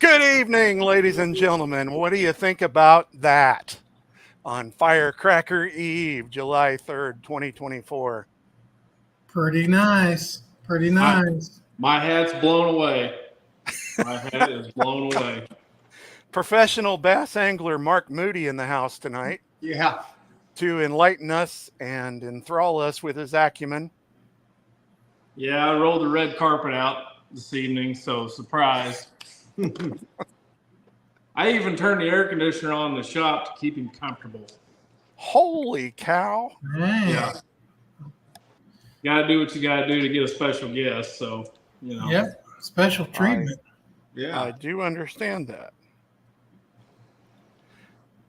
Good evening, ladies and gentlemen. What do you think about that on Firecracker Eve, July 3rd, 2024? Pretty nice. Pretty My, nice. my hat's blown away. My hat is blown away. Professional bass angler Mark Moody in the house tonight Yeah. to enlighten us and enthrall us with his acumen. Yeah, I rolled the red carpet out this evening, so surprise. I even turned the air conditioner on in the shop to keep him comfortable. Holy cow. Man. Yeah. Got to do what you got to do to get a special guest, so, you know. Yep. Special treatment. I do understand that.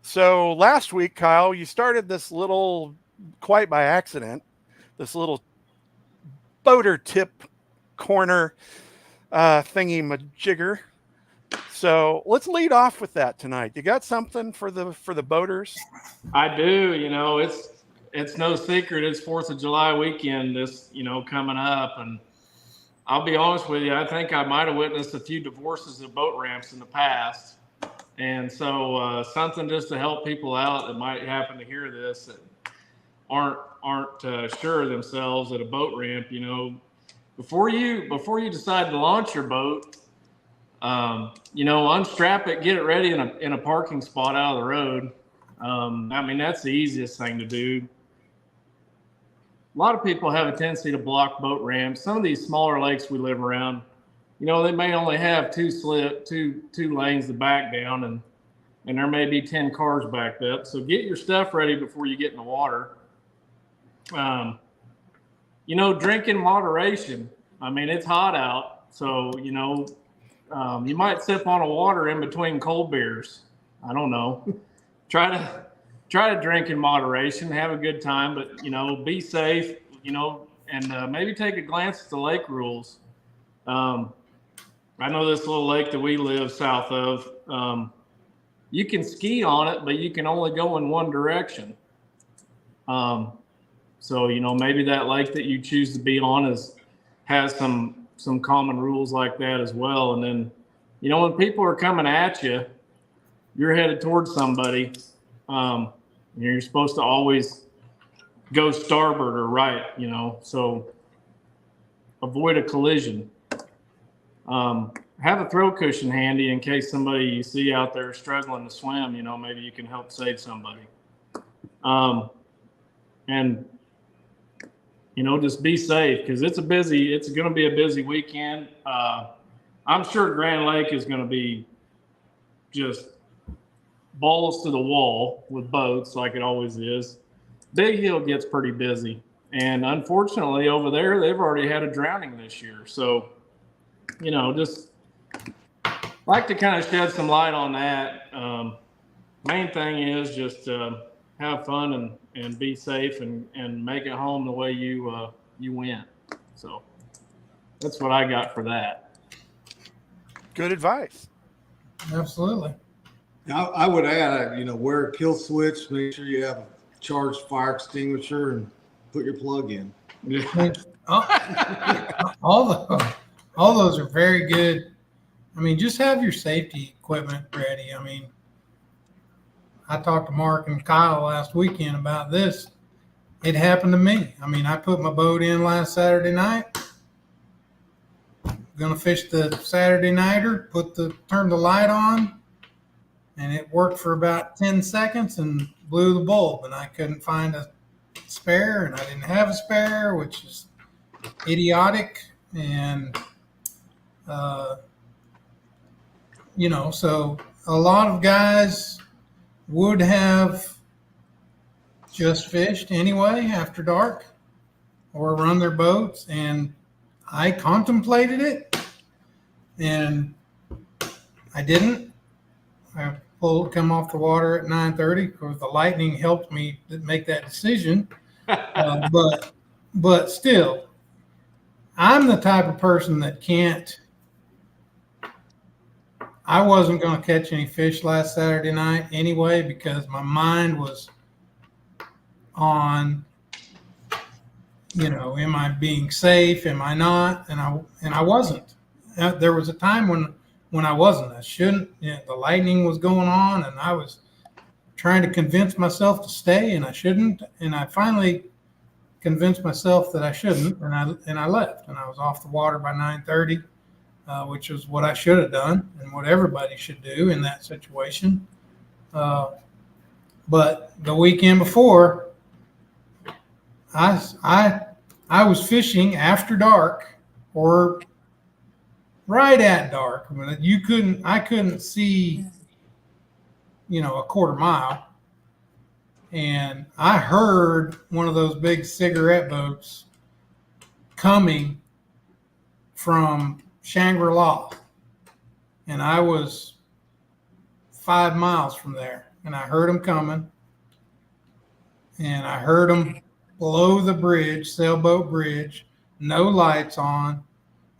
So last week, Kyle, you started this little, quite by accident, this little boater tip corner thingy majigger. So let's lead off with that tonight. You got something for the boaters? I do. You know, it's no secret. It's 4th of July weekend coming up. And I'll be honest with you, I think I might have witnessed a few divorces at boat ramps in the past. And so something just to help people out that might happen to hear this that aren't sure of themselves at a boat ramp. You know, before you decide to launch your boat, unstrap it, get it ready in a parking spot out of the road. That's the easiest thing to do. A lot of people have a tendency to block boat ramps. Some of these smaller lakes we live around, they may only have two lanes to back down, and there may be 10 cars backed up. So get your stuff ready before you get in the water. Drink in moderation. It's hot out, so you might sip on a water in between cold beers. I don't know. Try to drink in moderation, have a good time, but be safe. And maybe take a glance at the lake rules. I know this little lake that we live south of. You can ski on it, but you can only go in one direction. So maybe that lake that you choose to be on has some common rules like that as well. And then, when people are coming at you, you're headed towards somebody. You're supposed to always go starboard or right, so avoid a collision. Have a throw cushion handy in case somebody you see out there struggling to swim, maybe you can help save somebody. And just be safe because it's going to be a busy weekend. I'm sure Grand Lake is going to be just balls to the wall with boats like it always is. Big Hill gets pretty busy. And unfortunately over there, they've already had a drowning this year. So, just like to kind of shed some light on that. Main thing is just have fun and be safe and make it home the way you went. So that's what I got for that. Good advice. Absolutely. I would add, wear a kill switch, make sure you have a charged fire extinguisher and put your plug in. Yeah. All those are very good. Just have your safety equipment ready. I talked to Mark and Kyle last weekend about this. It happened to me. I put my boat in last Saturday night. Gonna fish the Saturday nighter, turn the light on, and it worked for about 10 seconds and blew the bulb, and I couldn't find a spare, and I didn't have a spare, which is idiotic. And so a lot of guys would have just fished anyway after dark or run their boats, and I contemplated it, and I didn't. I come off the water at 9:30 because the lightning helped me make that decision. But still, I'm the type of person that I wasn't going to catch any fish last Saturday night anyway because my mind was on, am I being safe? Am I not? And I wasn't. There was a time when when I wasn't. I shouldn't. The lightning was going on, and I was trying to convince myself to stay, and I shouldn't. And I finally convinced myself that I shouldn't, and I left, and I was off the water by 9:30, which was what I should have done and what everybody should do in that situation. But the weekend before, I was fishing after dark or right at dark. I mean, I couldn't see, a quarter mile, and I heard one of those big cigarette boats coming from Shangri-La, and I was 5 miles from there, and I heard them coming, and I heard them below the bridge, sailboat bridge, no lights on,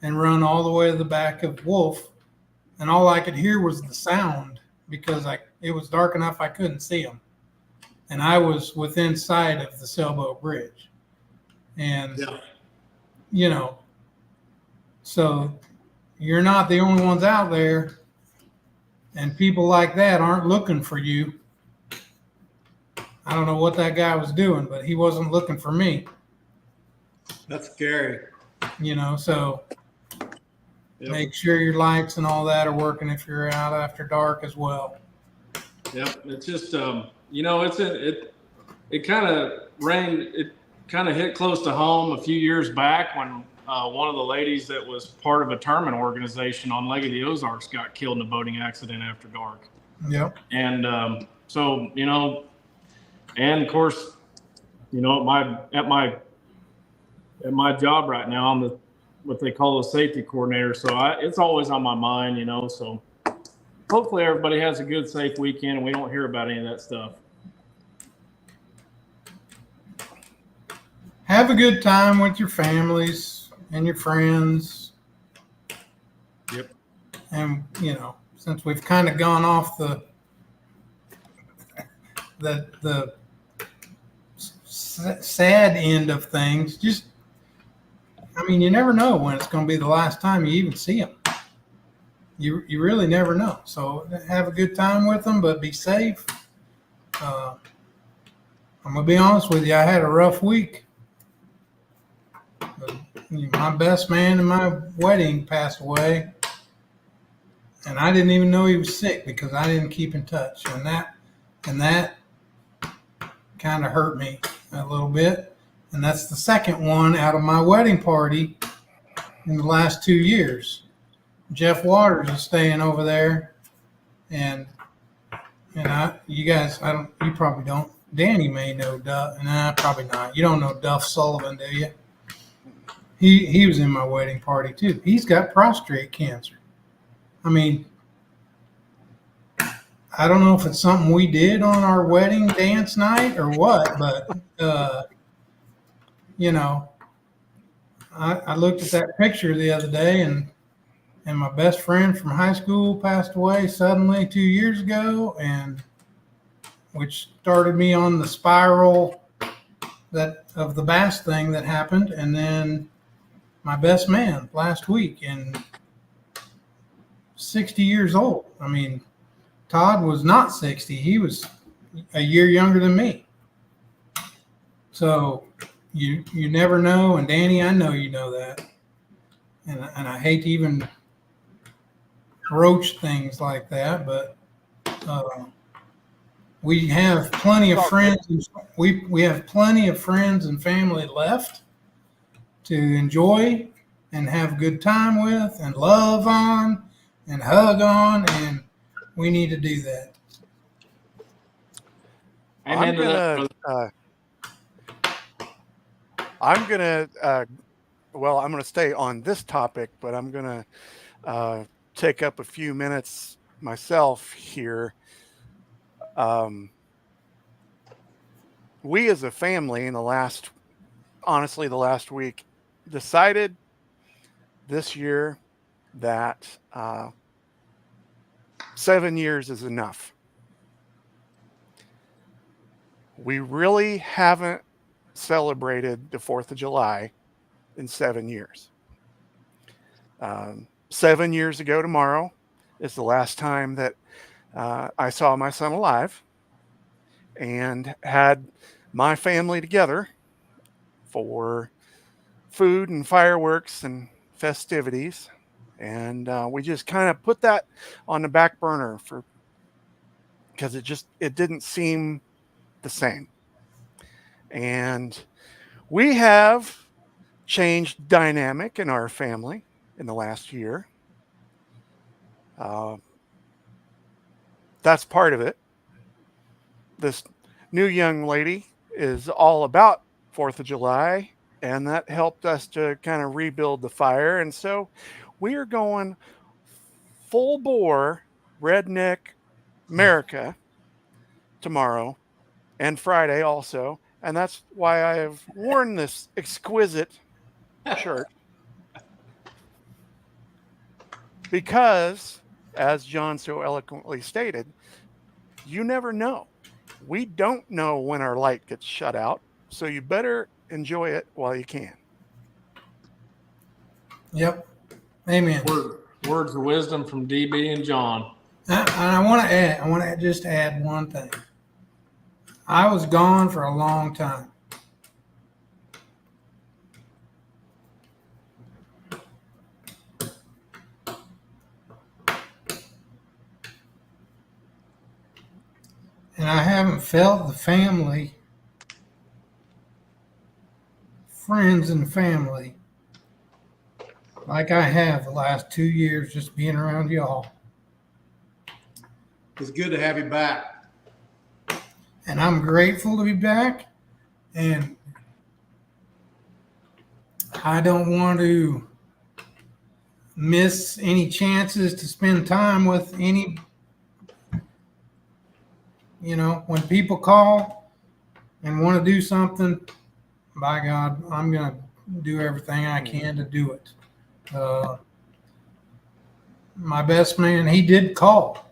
and run all the way to the back of Wolf, and all I could hear was the sound because it was dark enough I couldn't see them, and I was within sight of the sailboat bridge, and so you're not the only ones out there, and people like that aren't looking for you. I don't know what that guy was doing, but he wasn't looking for me. That's scary. So make sure your lights and all that are working if you're out after dark as well. Yep. It's just, it kind of rained. It kind of hit close to home a few years back when one of the ladies that was part of a tournament organization on Lake of the Ozarks got killed in a boating accident after dark. Yep. And and of course, at my job right now, I'm what they call a safety coordinator. So it's always on my mind, so hopefully everybody has a good, safe weekend and we don't hear about any of that stuff. Have a good time with your families and your friends. Yep. And, since we've kind of gone off the sad end of things, you never know when it's going to be the last time you even see them. You really never know. So have a good time with them, but be safe. I'm going to be honest with you. I had a rough week. My best man in my wedding passed away, and I didn't even know he was sick because I didn't keep in touch. And that kind of hurt me a little bit. And that's the second one out of my wedding party in the last 2 years. Jeff Waters is staying over there, and you probably don't. Danny may know Duff. Nah, probably not. You don't know Duff Sullivan, do you? He was in my wedding party too. He's got prostate cancer. I don't know if it's something we did on our wedding dance night or what, but I looked at that picture the other day, and my best friend from high school passed away suddenly 2 years ago, and which started me on the spiral of the bass thing that happened, and then my best man last week, and 60 years old. Todd was not 60. He was a year younger than me. So you never know. And Danny, I know you know that. And I hate to even broach things like that, but we have plenty of friends. We have plenty of friends and family left to enjoy and have a good time with and love on and hug on, and we need to do that. I'm gonna stay on this topic, but I'm gonna take up a few minutes myself here. We as a family in the last week decided this year that 7 years is enough. We really haven't celebrated the 4th of July in 7 years. 7 years ago tomorrow, is the last time that I saw my son alive and had my family together for food and fireworks and festivities. And we just kind of put that on the back burner for because it didn't seem the same. And we have changed dynamic in our family in the last year. Uh, that's part of it. This new young lady is all about 4th of July, and that helped us to kind of rebuild the fire. And so we are going full bore redneck America tomorrow and Friday also. And that's why I have worn this exquisite shirt because, as John so eloquently stated, you never know. We don't know when our light gets shut out, so you better enjoy it while you can. Yep. Amen. Words of wisdom from DB and John. I want to just add one thing. I was gone for a long time. And I haven't felt the family, friends and family, like I have the last 2 years just being around y'all. It's good to have you back. And I'm grateful to be back. And I don't want to miss any chances to spend time with any, when people call and want to do something, by God, I'm going to do everything I can to do it. My best man, he did call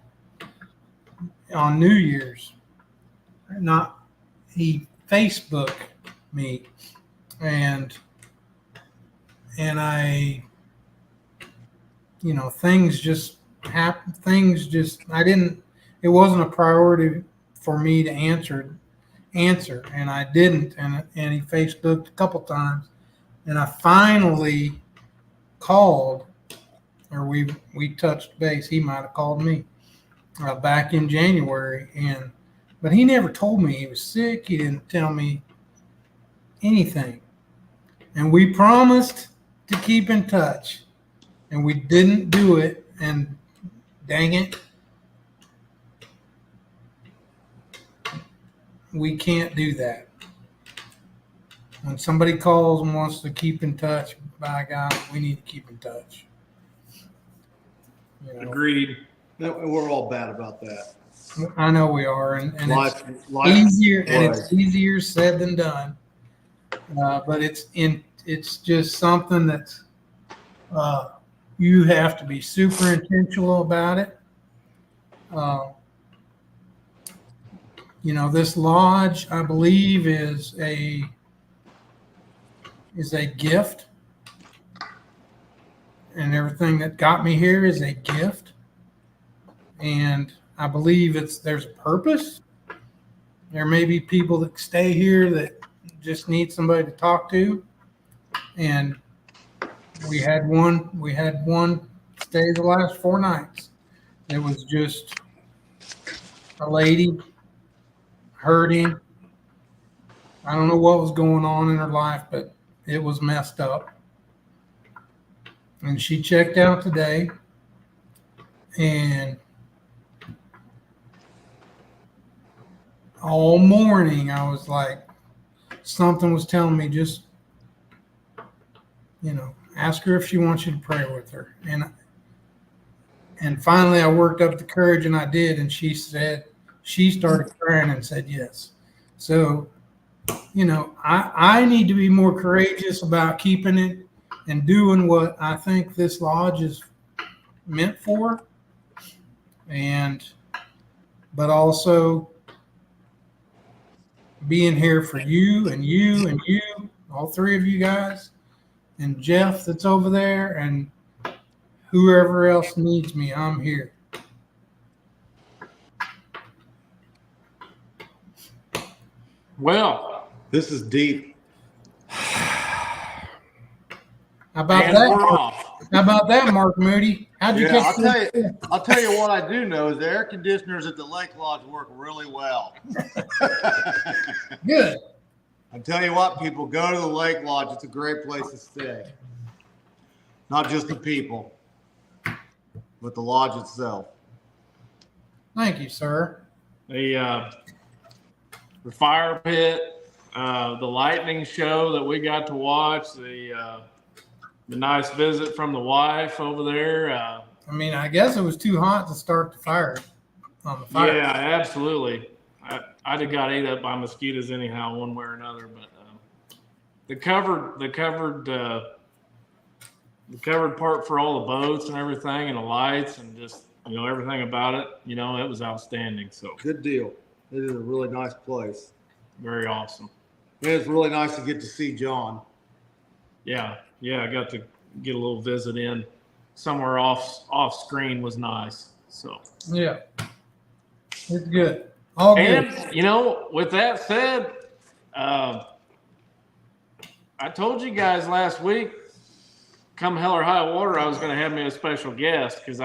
on New Year's. He Facebooked me, and I, things just happened. It wasn't a priority for me to answer, and I didn't. And he Facebooked a couple times, and I finally called, or we touched base. He might have called me back in January, but he never told me he was sick. He didn't tell me anything, and we promised to keep in touch, and we didn't do it. And dang it, we can't do that. When somebody calls and wants to keep in touch, by God, we need to keep in touch. Agreed. We're all bad about that. I know we are, and Life it's easier said than done. But it's just something that you have to be super intentional about it. This lodge, I believe, is a gift, and everything that got me here is a gift. And I believe there's a purpose. There may be people that stay here that just need somebody to talk to. And we had one stay the last 4 nights. It was just a lady hurting. I don't know what was going on in her life, but it was messed up. And she checked out today, and all morning I was like, something was telling me, just, ask her if she wants you to pray with her. And finally I worked up the courage, and I did. And she started crying and said yes. So, I need to be more courageous about keeping it and doing what I think this lodge is meant for. But also being here for you and you and you, all 3 of you guys, and Jeff that's over there, and whoever else needs me, I'm here. Well, This is deep. How about and that? we're off. How about that, Mark Moody? How'd you Yeah, catch I'll tell you what I do know is the air conditioners at the Lake Lodge work really well. Good. I tell you what, people, go to the Lake Lodge. It's a great place to stay. Not just the people, but the lodge itself. Thank you, sir. The fire pit, the lightning show that we got to watch, the nice visit from the wife over there. I mean, I guess it was too hot to start the fire on the fire. Yeah, absolutely. I'd have got ate up by mosquitoes anyhow, one way or another. But the covered part for all the boats and everything, and the lights, and just everything about it. It was outstanding. So Good deal. It is a really nice place. very awesome. And it's really nice to get to see John. Yeah, I got to get a little visit in somewhere off screen was nice. So Yeah. It's good. All good. and with that said, I told you guys last week, come hell or high water, I was going to have me a special guest because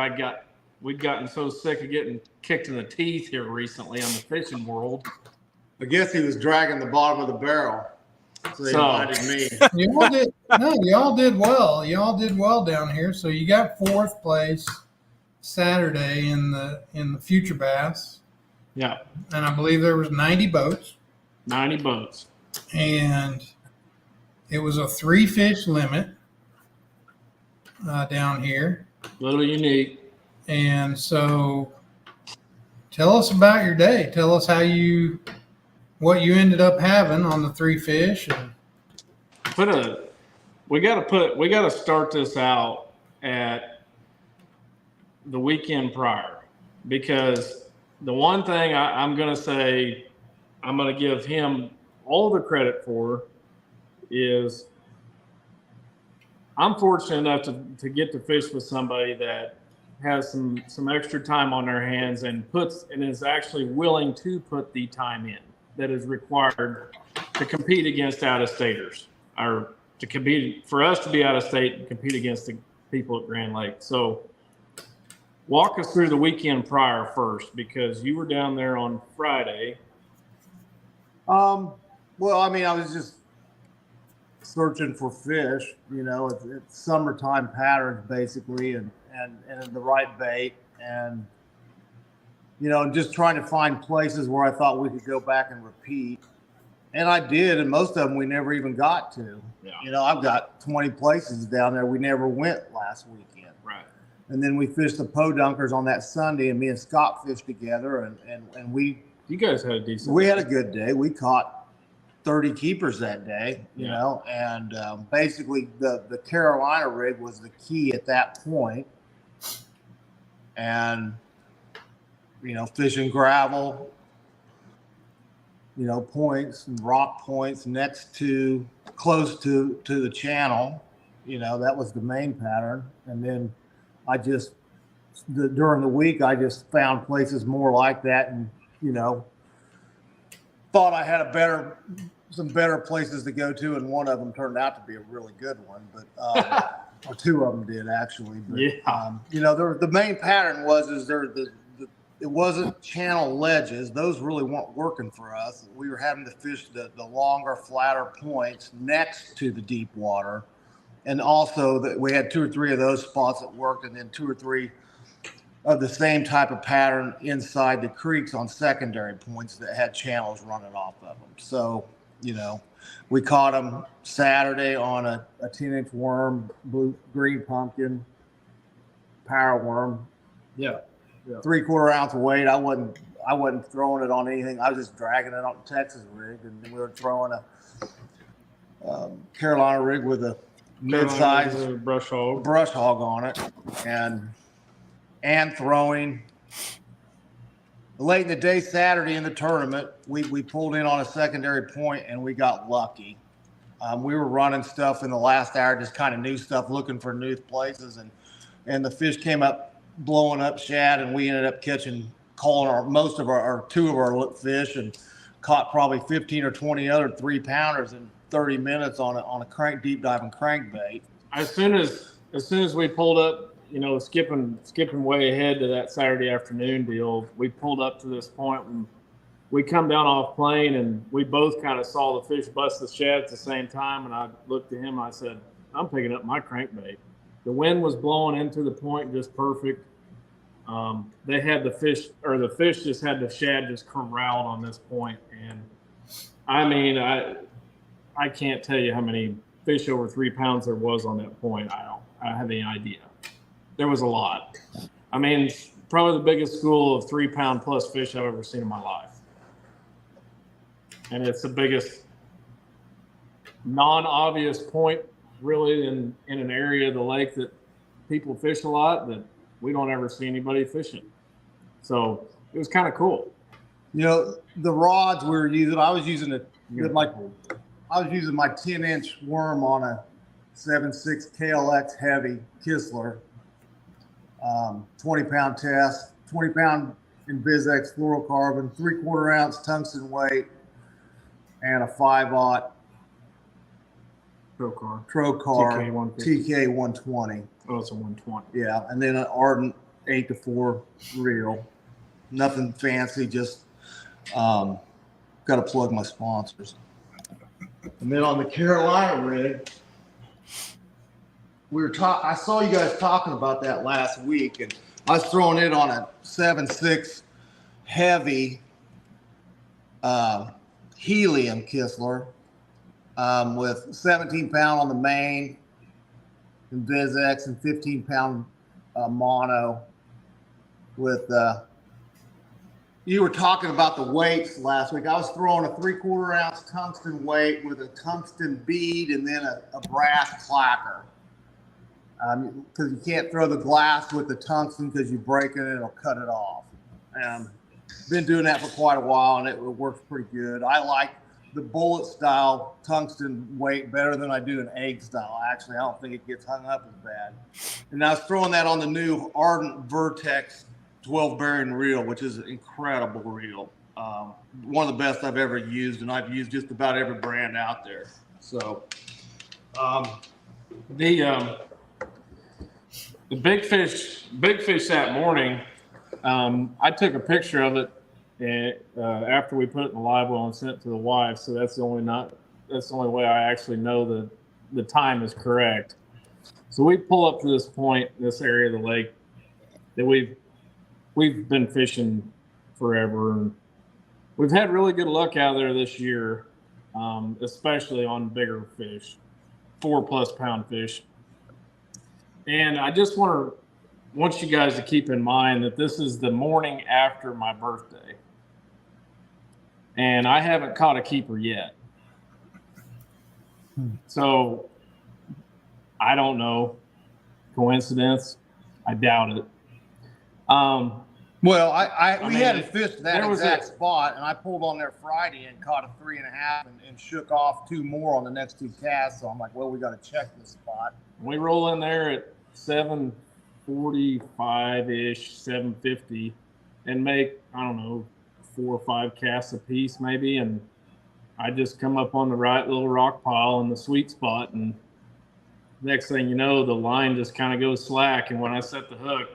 we'd gotten so sick of getting kicked in the teeth here recently on the fishing world. I guess he was dragging the bottom of the barrel. So they invited me. Y'all did well. Y'all did well down here. So you got fourth place Saturday in the Future Bass. Yeah, And I believe there was 90 boats. 90 boats. And it was a 3 fish limit down here. A little unique. And so tell us about your day. Tell us what you ended up having on the 3 fish. And we got to start this out at the weekend prior, because the one thing I'm going to say, I'm going to give him all the credit for is I'm fortunate enough to get to fish with somebody that has some extra time on their hands and is actually willing to put the time in that is required to compete against out-of-staters, or to compete for us to be out of state and compete against the people at Grand Lake. So walk us through the weekend prior first, because you were down there on Friday. Well, I mean, I was just searching for fish. It's summertime patterns basically, and the right bait, and just trying to find places where I thought we could go back and repeat. And I did, and most of them we never even got to. Yeah. I've got 20 places down there we never went last weekend. Right. And then we fished the Podunkers on that Sunday, and me and Scott fished together, and You guys had a decent. we had a good day. We caught 30 keepers that day, and basically the Carolina rig was the key at that point. And fishing gravel, points and rock points close to the channel, that was the main pattern. And then during the week, I just found places more like that, and thought I had some better places to go to, and one of them turned out to be a really good one, but or two of them did actually. But, the main pattern it wasn't channel ledges; those really weren't working for us. We were having to fish the longer, flatter points next to the deep water, and also we had 2 or 3 of those spots that worked, and then 2 or 3 of the same type of pattern inside the creeks on secondary points that had channels running off of them. So, we caught them Saturday on a 10-inch worm, green pumpkin, power worm. Yeah. 3/4 ounce weight. I wasn't throwing it on anything. I was just dragging it on the Texas rig, and then we were throwing a Carolina rig with a mid-size brush hog on it, and throwing. Late in the day Saturday in the tournament, we pulled in on a secondary point, and we got lucky. We were running stuff in the last hour, just kind of new stuff, looking for new places, and and the fish came up blowing up shad, and we ended up calling most of our two of our fish, and caught probably 15 or 20 other 3-pounders in 30 minutes on a deep diving crankbait. As soon as we pulled up, skipping way ahead to that Saturday afternoon deal, we pulled up to this point and we come down off plane, and we both kind of saw the fish bust the shad at the same time. And I looked at him and I said, I'm picking up my crankbait. The wind was blowing into the point just perfect. They had the fish just had the shad just corralled on this point. And I mean, I can't tell you how many fish over 3 pounds there was on that point. I don't have any idea. There was a lot. I mean, probably the biggest school of 3-pound plus fish I've ever seen in my life. And it's the biggest non-obvious point really in an area of the lake that people fish a lot that we don't ever see anybody fishing. So it was kind of cool. The rods we were using, I was using my 10-inch worm on a 7.6 KLX heavy Kistler, 20-pound test, 20-pound Invisex fluorocarbon, 3/4 ounce tungsten weight, and a 5/0 Trocar TK 120. Oh, it's a 120. Yeah, and then an Ardent 8-4 reel. Nothing fancy, just got to plug my sponsors. And then on the Carolina rig, I saw you guys talking about that last week, and I was throwing it on a 7.6 heavy helium Kistler with 17-pound on the main Invisex and 15-pound mono with you were talking about the weights last week. I was throwing a 3/4 ounce tungsten weight with a tungsten bead and then a brass clacker. Because you can't throw the glass with the tungsten because you break it and it'll cut it off. Been doing that for quite a while, and it works pretty good. I like the bullet style tungsten weight better than I do an egg style. Actually, I don't think it gets hung up as bad. And I was throwing that on the new Ardent Vertex 12 bearing reel, which is an incredible reel. One of the best I've ever used, and I've used just about every brand out there. So the big fish that morning, I took a picture of it after we put it in the live well and sent it to the wife. So that's the only way I actually know the time is correct. So we pull up to this point, this area of the lake that we've been fishing forever, and we've had really good luck out there this year, especially on bigger fish, 4+ pound fish. And I just want you guys to keep in mind that this is the morning after my birthday, and I haven't caught a keeper yet. So I don't know. Coincidence? I doubt it. Well, we hadn't fished that exact spot, and I pulled on there Friday and caught a 3.5 and shook off 2 more on the next 2 casts. So I'm like, well, we got to check this spot. We roll in there at 7:45-ish, 7:50, and make, I don't know, 4 or 5 casts a piece maybe. And I just come up on the right little rock pile in the sweet spot, and next thing you know, the line just kind of goes slack. And when I set the hook,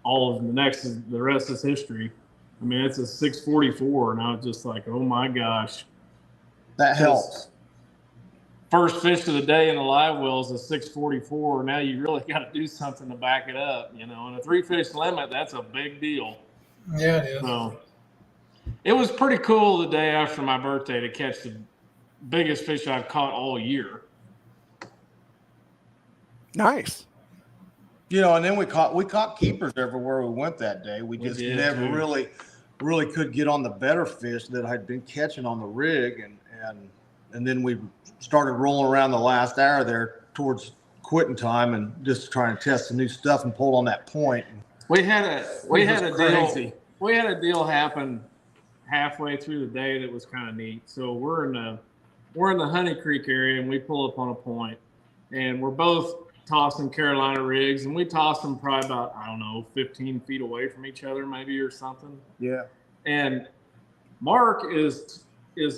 the rest is history. I mean, it's a 644, and I was just like, oh my gosh. That helps. First fish of the day in the live well is a 644. Now you really got to do something to back it up, And a 3-fish limit, that's a big deal. Yeah, it is. So it was pretty cool the day after my birthday to catch the biggest fish I've caught all year. Nice. And then we caught keepers everywhere we went that day. We just never really could get on the better fish that I'd been catching on the rig, and then we started rolling around the last hour there towards quitting time and just trying to test some new stuff and pulled on that point. We had a deal happen halfway through the day that was kind of neat. So we're in the Honey Creek area, and we pull up on a point, and we're both tossing Carolina rigs, and we tossed them probably about, I don't know, 15 feet away from each other maybe or something. Yeah. And Mark is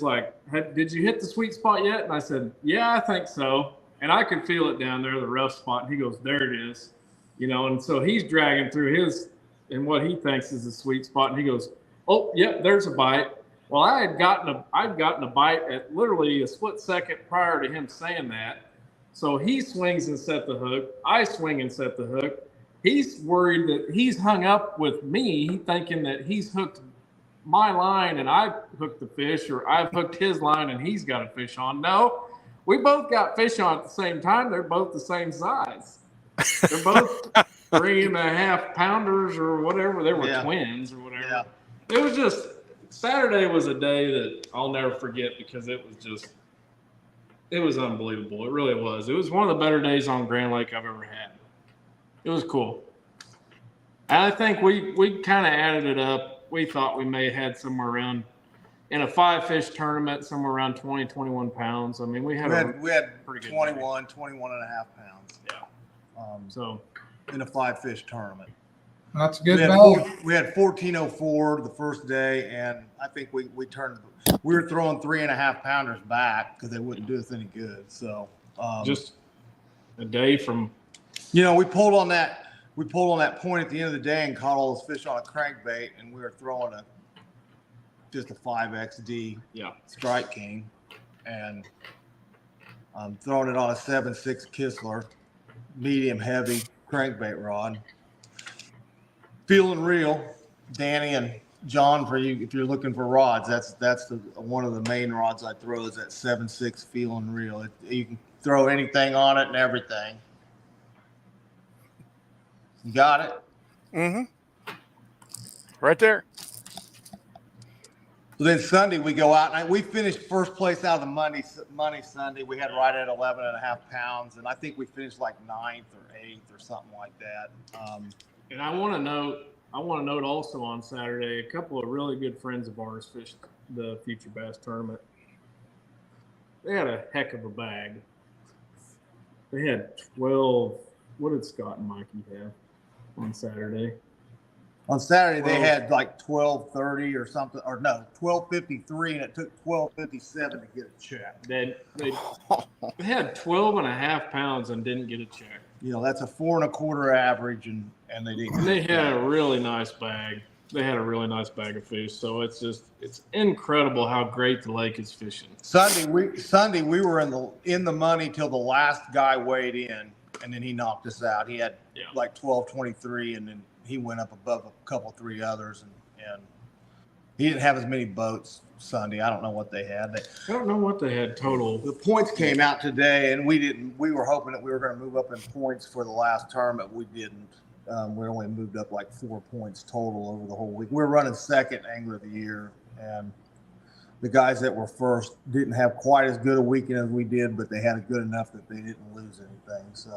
like, did you hit the sweet spot yet? And I said, yeah, I think so. And I could feel it down there, the rough spot. And he goes, there it is. You know, and so he's dragging through his, and what he thinks is the sweet spot. And he goes, oh, yep, there's a bite. Well, I'd gotten a bite at literally a split second prior to him saying that. So he swings and set the hook. I swing and set the hook. He's worried that he's hung up with me, thinking that he's hooked my line and I've hooked the fish, or I've hooked his line and he's got a fish on. No, we both got fish on at the same time. They're both the same size. They're both 3.5 pounders or whatever. They were twins or whatever. Yeah. It was just, Saturday was a day that I'll never forget because it was unbelievable. It really was. It was one of the better days on Grand Lake I've ever had. It was cool. And I think we kind of added it up. We thought we may have had somewhere around, in a 5-fish tournament, somewhere around 20, 21 pounds. I mean, we had 21 and a half pounds. Yeah. So in a 5-fish tournament. That's a good We had 1404 the first day, and I think we were throwing 3.5 pounders back because they wouldn't do us any good. So just a day from, we pulled on that point at the end of the day and caught all those fish on a crankbait, and we were throwing just a 5XD Strike King, and throwing it on a 7.6 Kistler, medium heavy crankbait rod. Feeling real, Danny and John, for you, if you're looking for rods, that's one of the main rods I throw is that 7.6 Feeling Real. You can throw anything on it and everything. You got it? Mm-hmm. Right there. So then Sunday we go out, and we finished first place out of the money Sunday. We had right at 11.5 pounds, and I think we finished like 9th or 8th or something like that. And I want to note also on Saturday, a couple of really good friends of ours fished the Future Bass Tournament. They had a heck of a bag. They had 12. What did Scott and Mikey have on Saturday? On Saturday, they had like 12:30 or something, or no, 12:53, and it took 12:57 to get a check. They had 12.5 pounds and didn't get a check. That's a 4 1/4 average, and they didn't. And they had a really nice bag. They had a really nice bag of fish. So it's incredible how great the lake is fishing. Sunday we were in the money till the last guy weighed in, and then he knocked us out. He had like 12:23, and then he went up above a couple, 3 others, and he didn't have as many boats Sunday. I don't know what they had. I don't know what they had total. The points came out today, and we didn't. We were hoping that we were going to move up in points for the last tournament. We didn't. We only moved up like 4 points total over the whole week. We were running second angler of the year, and the guys that were first didn't have quite as good a weekend as we did, but they had it good enough that they didn't lose anything. So,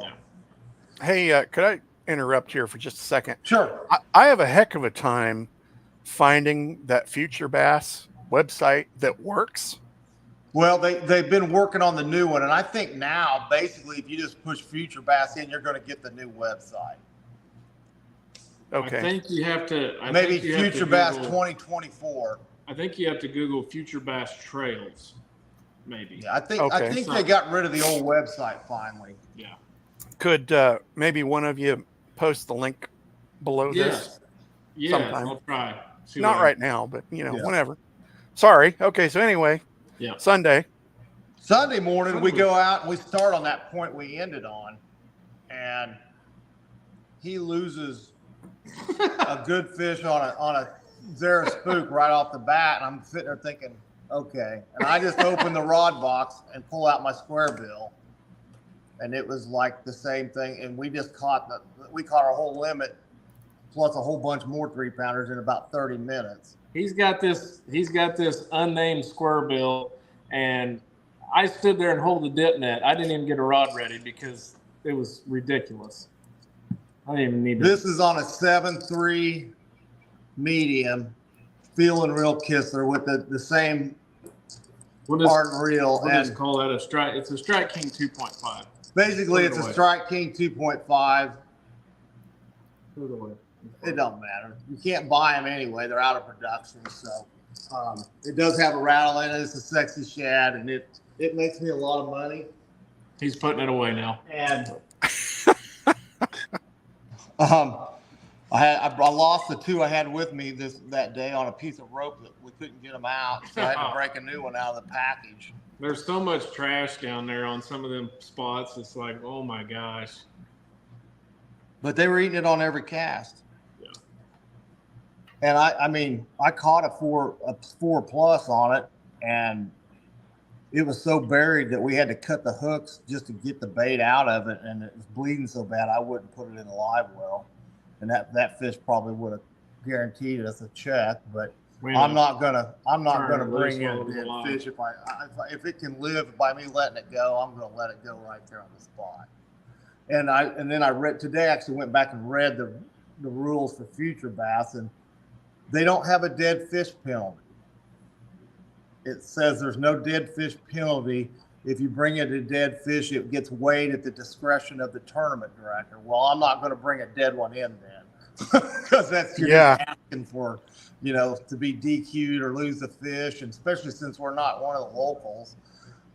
Hey, could I interrupt here for just a second? Sure. I have a heck of a time finding that Future Bass website that works. Well, they've been working on the new one, and I think now basically if you just push Future Bass in, you're going to get the new website. Okay. I think you have to. Maybe Future Bass 2024. I think you have to Google Future Bass Trails. Maybe. Yeah, I think they got rid of the old website finally. Yeah. Could maybe one of you post the link below this? Yeah, sometime. I'll try. Not right now, but whenever. Sorry. Okay, so anyway, Sunday morning we go out and we start on that point we ended on, and he loses a good fish on a Zara spook right off the bat, and I'm sitting there thinking, okay. And I just open the rod box and pull out my square bill, and it was like the same thing. And we just caught our whole limit plus a whole bunch more 3-pounders in about 30 minutes. He's got this unnamed square bill, and I stood there and hold the dip net. I didn't even get a rod ready because it was ridiculous. I didn't even need this. Is on a 7.3 medium, Feeling Real Kistler with the same art reel. We'll just call that a strike. It's a Strike King 2.5. Basically, it's a Strike King 2.5. It don't matter. You can't buy them anyway. They're out of production. So it does have a rattle in it. It's a sexy shad, and it makes me a lot of money. He's putting it away now. And I lost the two I had with me that day on a piece of rope that we couldn't get them out, so I had to break a new one out of the package. There's so much trash down there on some of them spots. It's like, oh my gosh. But they were eating it on every cast. Yeah. And I mean, I caught a 4+ on it, and it was so buried that we had to cut the hooks just to get the bait out of it, and it was bleeding so bad I wouldn't put it in a live well. And that fish probably would have guaranteed us a check, but I'm not gonna bring in dead fish if it can live by me letting it go. I'm gonna let it go right there on the spot. And then I read today. I actually went back and read the rules for future bass, and they don't have a dead fish penalty. It says there's no dead fish penalty. If you bring in a dead fish, it gets weighed at the discretion of the tournament director. Well, I'm not going to bring a dead one in then, because that's asking for, to be DQ'd or lose the fish, and especially since we're not one of the locals,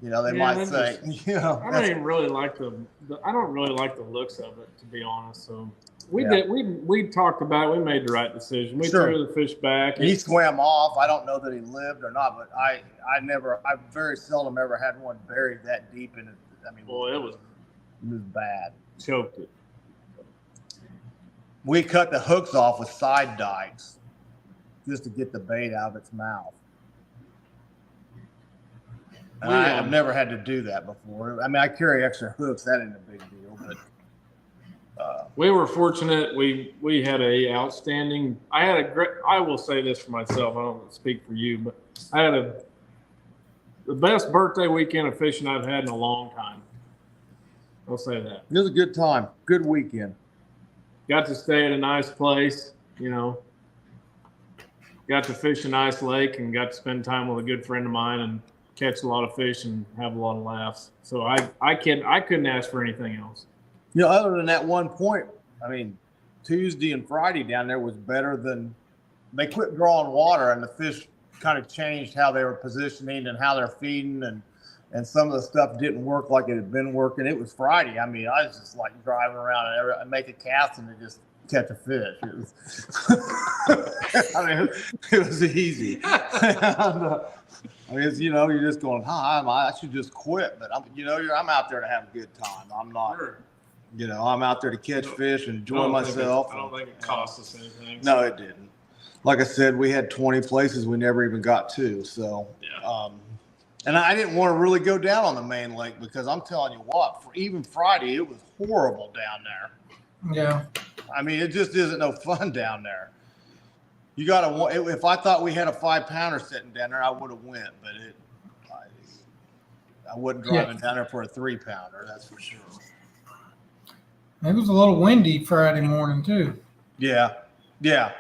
they might say, I don't even really like I don't really like the looks of it, to be honest. So we talked about it. We made the right decision. We threw the fish back. He swam off. I don't know that he lived or not, but I very seldom ever had one buried that deep in it. I mean, boy, it was bad. Choked it. We cut the hooks off with side dikes just to get the bait out of its mouth. And I've never had to do that before. I mean, I carry extra hooks. That ain't a big deal, but we were fortunate. We had a outstanding. I will say this for myself. I don't speak for you, but I had the best birthday weekend of fishing I've had in a long time. I'll say that. It was a good time. Good weekend. Got to stay at a nice place, Got to fish a nice lake and got to spend time with a good friend of mine and catch a lot of fish and have a lot of laughs. So I couldn't ask for anything else. Other than that one point, I mean, Tuesday and Friday down there was better than they quit drawing water, and the fish kind of changed how they were positioning and how they're feeding, and some of the stuff didn't work like it had been working. It was Friday. I mean, I was just like driving around and make a cast and just catch a fish. It was, I mean, it was easy. I mean, you're just going, I should just quit, but I'm out there to have a good time. I'm not. Sure. I'm out there to catch fish and enjoy myself. I don't think it cost us anything. No, it didn't. Like I said, we had 20 places we never even got to. So, and I didn't want to really go down on the main lake because I'm telling you what, for even Friday, it was horrible down there. Yeah. I mean, it just isn't no fun down there. You got to. If I thought we had a 5-pounder sitting down there, I would have went, but I wouldn't driving down there for a 3-pounder. That's for sure. It was a little windy Friday morning too. Yeah,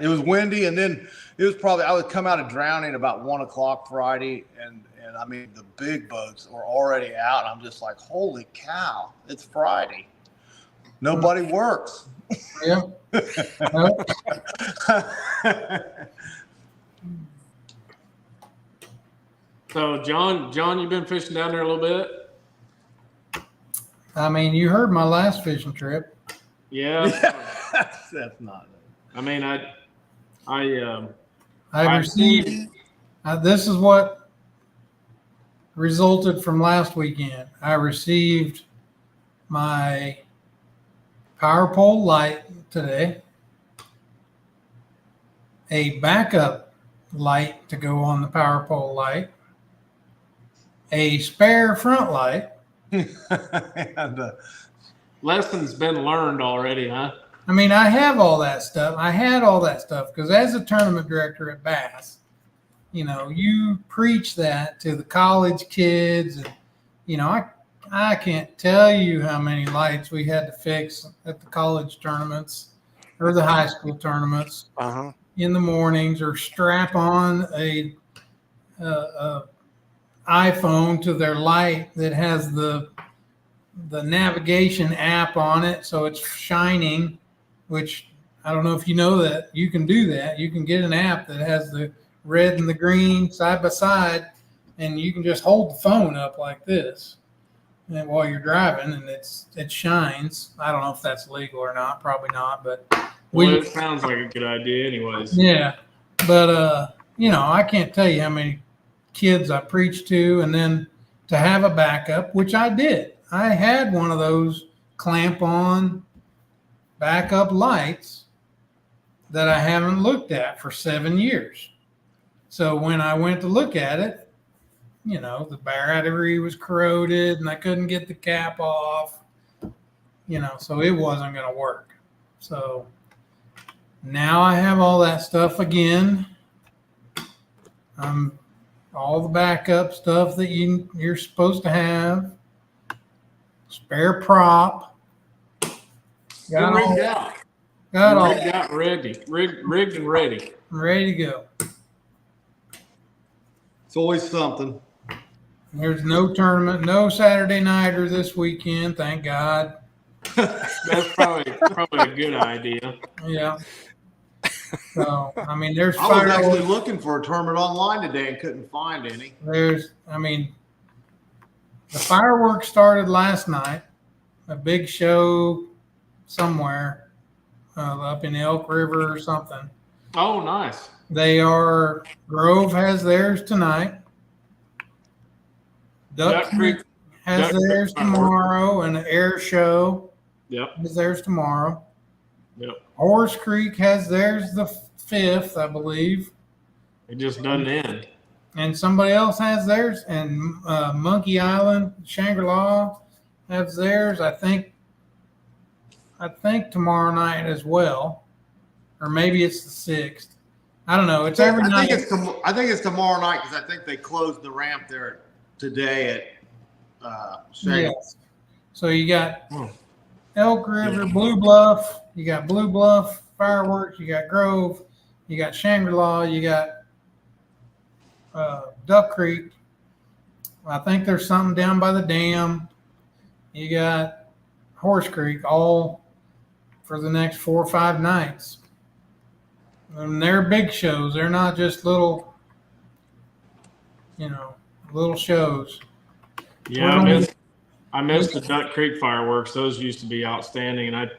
it was windy, and then it was probably I would come out of drowning about 1 o'clock Friday, and I mean the big boats were already out. I'm just like, holy cow, it's Friday. Nobody works. Yeah. So John, you've been fishing down there a little bit. I mean, you heard my last fishing trip. Yeah. That's not it. I mean, I received. This is what resulted from last weekend. I received my power pole light today, a backup light to go on the power pole light, a spare front light. And, lessons been learned already, huh? I mean, I have all that stuff. I had all that stuff because as a tournament director at Bass, you preach that to the college kids. And, I can't tell you how many lights we had to fix at the college tournaments or the high school tournaments in the mornings, or strap on a iPhone to their light that has the the navigation app on it, so it's shining, which I don't know if you know that you can do that. You can get an app that has the red and the green side by side, and you can just hold the phone up like this and while you're driving, and it shines. I don't know if that's legal or not. Probably not, but It sounds like a good idea, anyways. Yeah, but I can't tell you how many kids I preached to, and then to have a backup, which I did. I had one of those clamp-on backup lights that I haven't looked at for 7 years. So when I went to look at it, the battery was corroded and I couldn't get the cap off, so it wasn't going to work. So now I have all that stuff again. All the backup stuff that you're supposed to have. Spare prop. Got rigged out. Got all rigged out, rigged and ready. Ready to go. It's always something. There's no tournament, no Saturday nighter this weekend, thank God. That's probably a good idea. Yeah. So there's. I was actually looking for a tournament online today and couldn't find any. The fireworks started last night. A big show somewhere up in Elk River or something. Oh, nice. Grove has theirs tonight. Duck Creek has theirs tomorrow, and the air show has theirs tomorrow. Yep. Horse Creek has theirs the 5th, I believe. It just doesn't end. And somebody else has theirs, and Monkey Island, Shangri-La has theirs. I think tomorrow night as well, or maybe it's the 6th. I don't know. It's every night. I think it's tomorrow night because I think they closed the ramp there today at Yes. So you got Elk River, Blue Bluff. You got Blue Bluff fireworks. You got Grove. You got Shangri-La. You got Duck Creek. I think there's something down by the dam. You got Horse Creek, all for the next 4 or 5 nights. And they're big shows. They're not just little shows. Yeah, I missed the Duck Creek fireworks. Those used to be outstanding, and I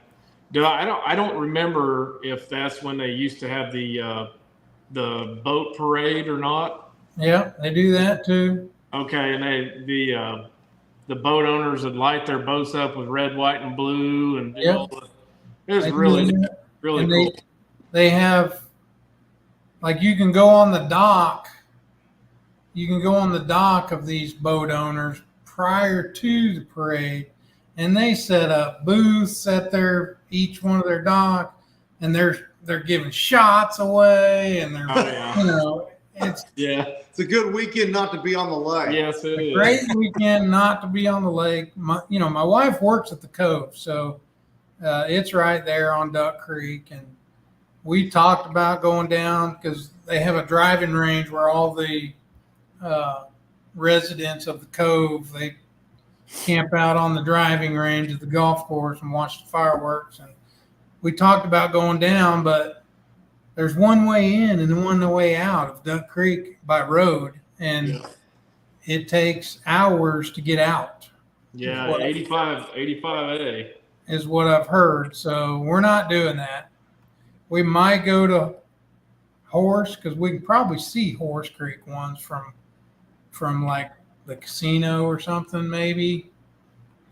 don't remember if that's when they used to have the boat parade or not. Yeah, they do that too. Okay, and the boat owners would light their boats up with red, white, and blue, and it was really cool. They have, like, you can go on the dock. You can go on the dock of these boat owners prior to the parade, and they set up booths at each one of their dock, and they're giving shots away, and they're it's a good weekend not to be on the lake. Yes, it is. Great weekend not to be on the lake. My wife works at the Cove, so it's right there on Duck Creek, and we talked about going down because they have a driving range where all the residents of the Cove, they camp out on the driving range of the golf course and watch the fireworks. And we talked about going down, but there's one way in and one way out of Duck Creek by road, and it takes hours to get out. Yeah, 85A is what I've heard. So we're not doing that. We might go to Horse because we can probably see Horse Creek ones from like the casino or something, maybe.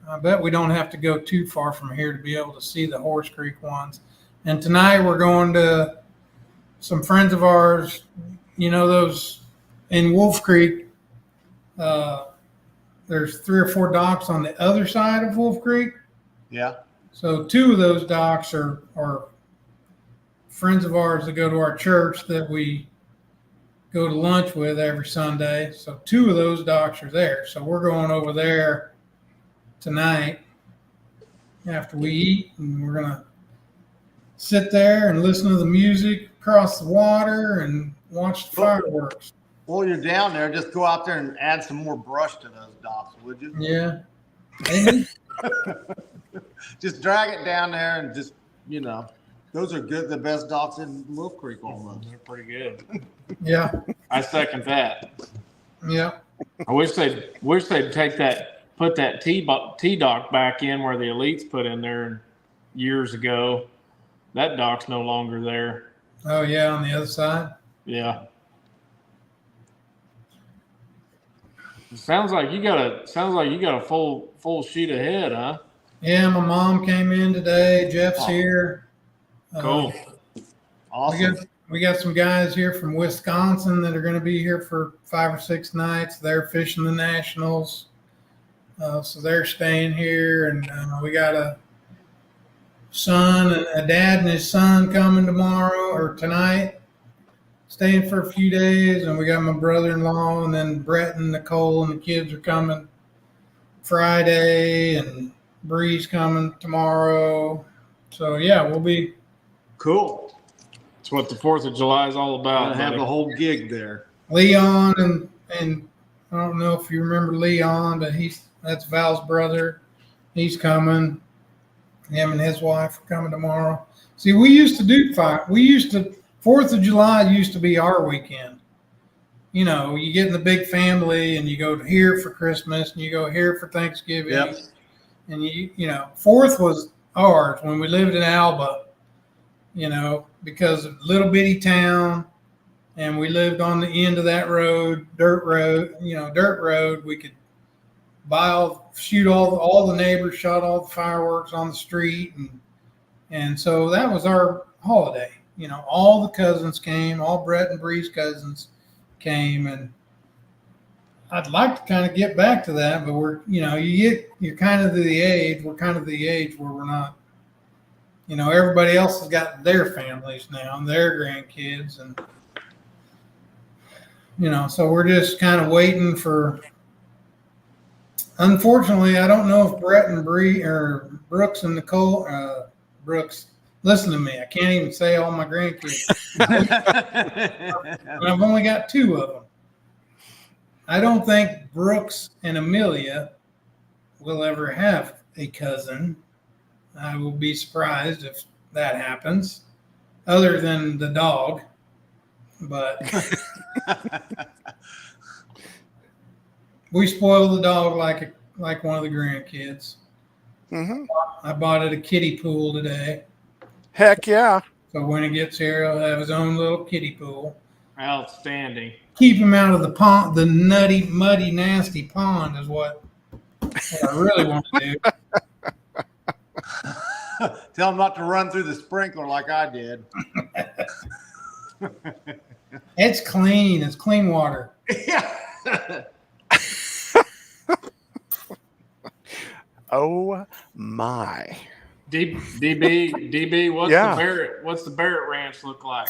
I bet we don't have to go too far from here to be able to see the Horse Creek ones. And tonight we're going to some friends of ours, those in Wolf Creek. There's 3 or 4 docks on the other side of Wolf Creek. Yeah. So 2 of those docks are friends of ours that go to our church that we go to lunch with every Sunday. So 2 of those docks are there. So we're going over there tonight after we eat, and we're going to sit there and listen to the music across the water and watch the fireworks. While you're down there, just go out there and add some more brush to those docks, would you? Yeah. Just drag it down there and just, those are good. The best docks in Wolf Creek almost. They're pretty good. Yeah. I second that. Yeah. I wish they'd put that T dock back in where the elites put in there years ago. That dock's no longer there. Oh yeah, on the other side. Yeah. Sounds like you got a full sheet ahead, huh? Yeah, my mom came in today. Jeff's here. Cool. Awesome. We got some guys here from Wisconsin that are going to be here for 5 or 6 nights. They're fishing the nationals, so they're staying here. And we got a son, and a dad and his son coming tomorrow or tonight, staying for a few days. And we got my brother-in-law, and then Brett and Nicole and the kids are coming Friday, and Bree's coming tomorrow. So yeah, we'll be Cool. That's what the 4th of July is all about. Gonna have the whole gig there. Leon and I don't know if you remember Leon, but that's Val's brother. He's coming. Him and his wife are coming tomorrow. See, we used to do 4th of July used to be our weekend. You get in the big family and you go here for Christmas and you go here for Thanksgiving. Yep. And 4th was ours when we lived in Alba, because of little bitty town, and we lived on the end of that road, dirt road. We could shoot all the neighbors, shot all the fireworks on the street, and so that was our holiday. All the cousins came, all Brett and Bree's cousins came, and I'd like to kind of get back to that, but you're kind of the age where we're not. Everybody else has got their families now and their grandkids, and so we're just kind of waiting for. Unfortunately, I don't know if Brett and Bree or Brooks and Nicole. Brooks, listen to me. I can't even say all my grandkids. And I've only got 2 of them. I don't think Brooks and Amelia will ever have a cousin. I will be surprised if that happens, other than the dog. But we spoil the dog like one of the grandkids. Mm-hmm. I bought it a kiddie pool today. Heck yeah. So when he gets here, he'll have his own little kiddie pool. Outstanding. Keep him out of the pond, the nutty, muddy, nasty pond is what I really want to do. Tell him not to run through the sprinkler like I did. It's clean. It's clean water. Yeah. Oh my. DB, what's the Barrett Ranch look like?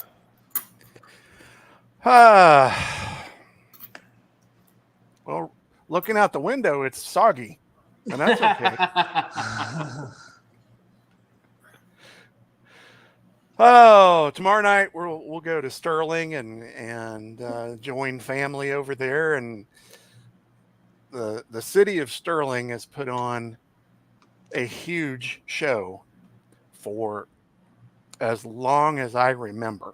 Well, looking out the window, it's soggy, and that's okay. Oh, tomorrow night we'll go to Sterling and join family over there, and the city of Sterling has put on a huge show for as long as I remember,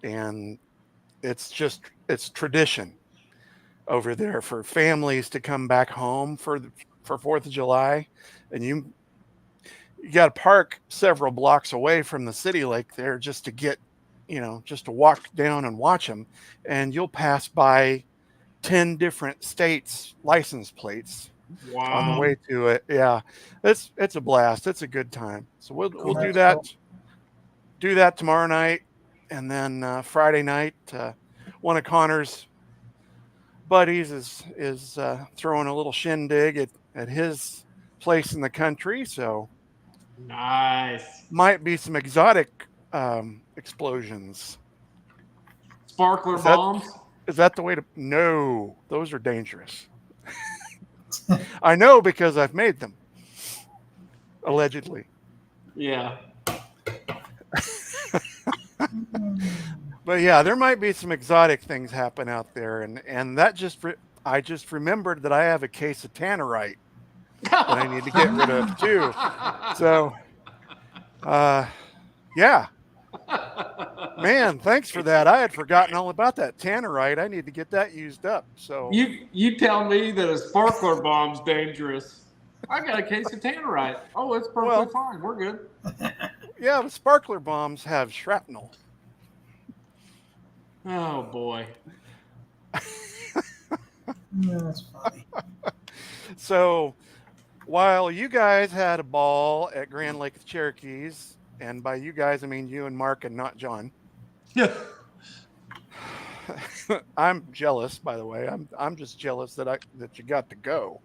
and it's tradition over there for families to come back home for 4th of July, and you got to park several blocks away from the city lake there just to get, just to walk down and watch them. And you'll pass by 10 different states' license plates on the way to it. Yeah, it's a blast. It's a good time. So we'll do that. Cool. Do that tomorrow night, and then Friday night, one of Connor's buddies is throwing a little shindig at his place in the country. So. Nice. Might be some exotic explosions. Sparkler bombs? Is that the way to? No, those are dangerous. I know because I've made them. Allegedly. Yeah. But yeah, there might be some exotic things happen out there, and that I just remembered that I have a case of tannerite that I need to get rid of too. So, yeah, man, thanks for that. I had forgotten all about that tannerite. I need to get that used up. So you tell me that a sparkler bomb's dangerous. I got a case of tannerite. Oh, it's perfectly fine. We're good. Yeah, the sparkler bombs have shrapnel. Oh boy. Yeah, that's funny. So while you guys had a ball at Grand Lake of the Cherokees, and by you guys I mean you and Mark and not John. Yeah. I'm jealous, by the way. I'm just jealous that you got to go.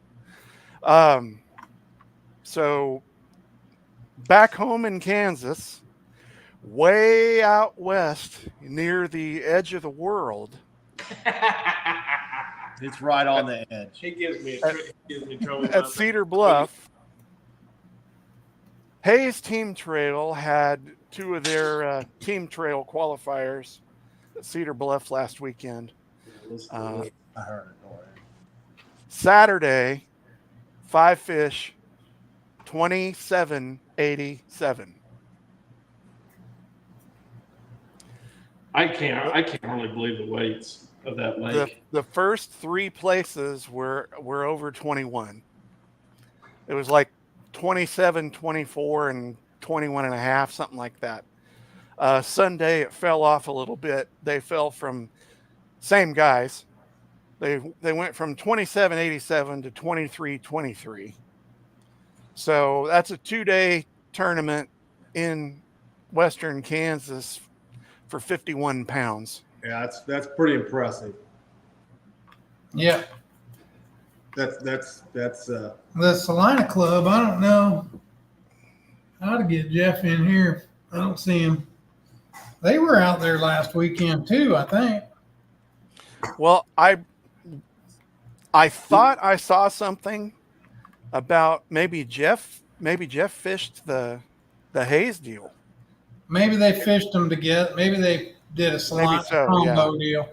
So back home in Kansas, way out west near the edge of the world. It's right on the edge. He gives me trouble. At Cedar Bluff, Hayes Team Trail had two of their team trail qualifiers at Cedar Bluff last weekend. I heard it already. Saturday, 5 fish, 27.87. I can't really believe the weights of that lake. The first 3 places were over 21. It was like 27, 24, and 21 and a half, something like that. Sunday, it fell off a little bit. They fell from same guys. They went from 27.87 to 23.23. So that's a 2-day tournament in Western Kansas for 51 pounds. Yeah, that's pretty impressive. Yeah. That's The Salina Club, I don't know how to get Jeff in here. I don't see him. They were out there last weekend too, I think. Well, I thought I saw something about maybe Jeff fished the Hayes deal. Maybe they fished them together. Maybe they did a Salina combo deal.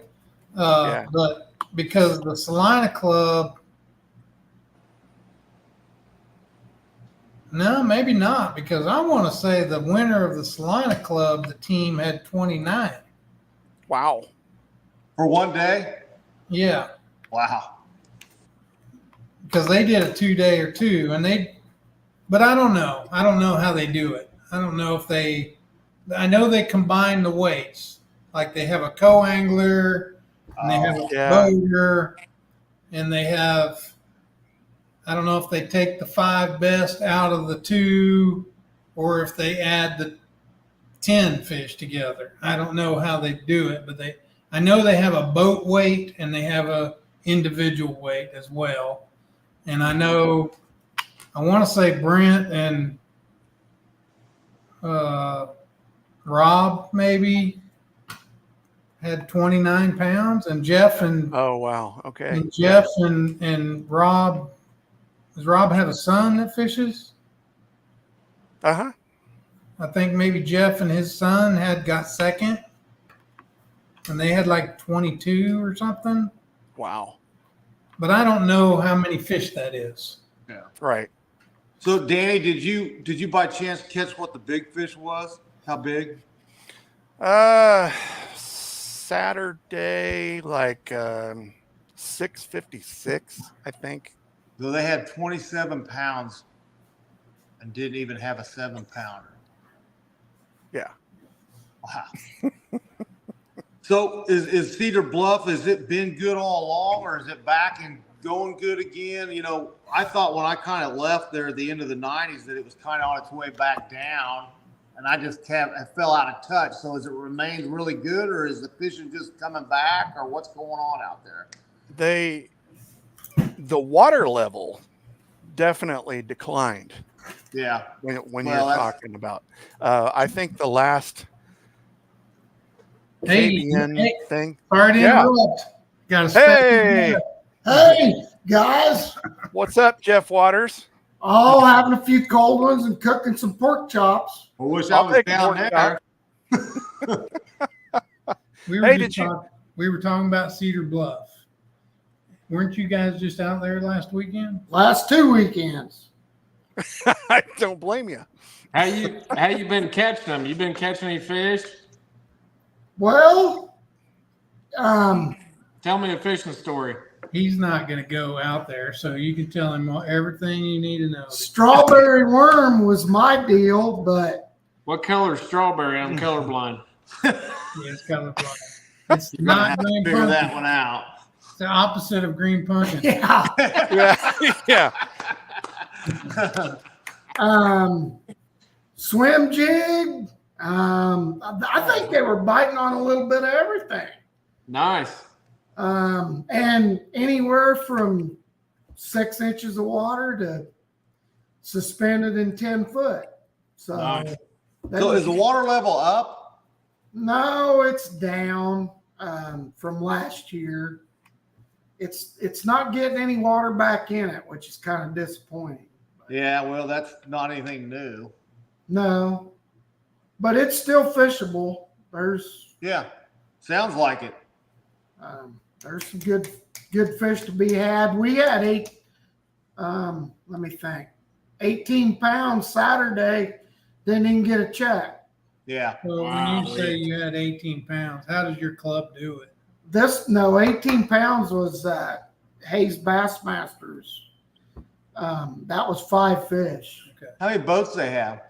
But because the Salina Club, no, maybe not. Because I want to say the winner of the Salina Club, the team had 29. Wow. For one day? Yeah. Wow. Because they did a 2-day or two, but I don't know. I don't know how they do it. I don't know if I know they combine the weights. Like they have a co-angler, and they have a boater, and they have, I don't know if they take the 5 best out of the 2, or if they add the 10 fish together. I don't know how they do it, but I know they have a boat weight and they have a individual weight as well. And I know, I want to say Brent and Rob maybe had 29 pounds, and Jeff and oh wow, okay. And Jeff and Rob. Does Rob have a son that fishes? Uh-huh. I think maybe Jeff and his son got second, and they had like 22 or something. Wow. But I don't know how many fish that is. Yeah. Right. So Danny, did you by chance catch what the big fish was? How big? Saturday, like 656, I think. So they had 27 pounds and didn't even have a 7-pounder. Yeah. Wow. So is Cedar Bluff, has it been good all along, or is it back and going good again? You know, I thought when I kind of left there at the end of the 90s that it was kind of on its way back down, and I fell out of touch. So has it remained really good, or is the fishing just coming back, or what's going on out there? The water level definitely declined. Yeah. When you're talking about, I think the last thing. Sorry to interrupt. Got a Hey, guys. What's up, Jeff Waters? Oh, having a few cold ones and cooking some pork chops. I wish I was down there. We were talking about Cedar Bluff. Weren't you guys just out there last weekend? Last 2 weekends. I don't blame you. How you been catching them? You been catching any fish? Well, Tell me a fishing story. He's not going to go out there, so you can tell him everything you need to know. strawberry worm was my deal, but What color is strawberry? I'm colorblind. Yeah, it's colorblind. It's You're gonna not have to green figure that pumpkin. one out. It's the opposite of green pumpkin. yeah. Yeah. Swim jig. I think they were biting on a little bit of everything. Nice. And anywhere from 6 inches of water to suspended in 10 foot. So, Nice. So is the water level up? no, it's down from last year. It's not getting any water back in it, which is kind of disappointing. Yeah, well, that's not anything new. No, but it's still fishable. Yeah, sounds like it. There's some good fish to be had. We had let me think, 18 pounds Saturday. Didn't even get a check. Yeah. So when you say you had 18 pounds, how does your club do it? 18 pounds was Hayes Bassmasters. That was 5 fish. Okay. How many boats they have?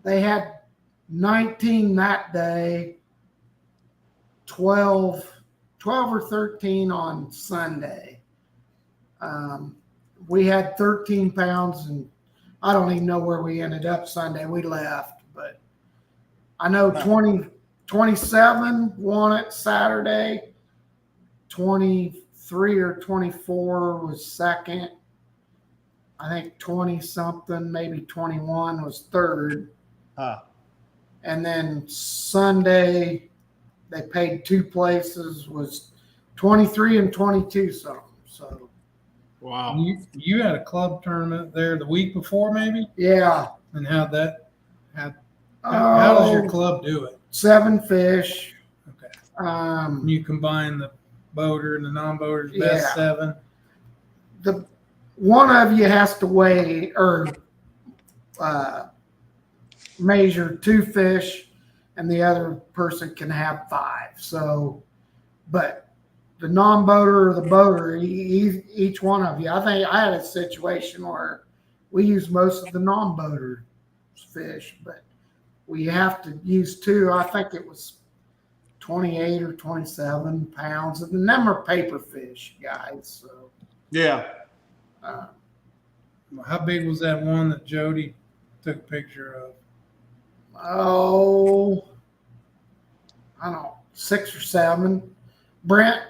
They had 19 that day, 12 or 13 on Sunday. We had 13 pounds, and I don't even know where we ended up Sunday. We left, but I know 27 won it Saturday, 23 or 24 was second. I think 20 something, maybe 21 was third. Huh. And then Sunday, they paid 2 places, was 23 and 22 something. So, Wow. You had a club tournament there the week before, maybe? yeah. And how does your club do it? 7 fish. Okay. You You combine the boater and the non-boater's best Yeah. 7. the one of you has to weigh or measure 2 fish, and the other person can have 5. So, but the non-boater or the boater, each one of you. I think I had a situation where we used most of the non-boater fish, but we have to use 2. I think it was 28 or 27 pounds, and them are paper fish, guys. So, Yeah. How big was that one that Jody took a picture of? oh, I don't know, 6 or 7. Brent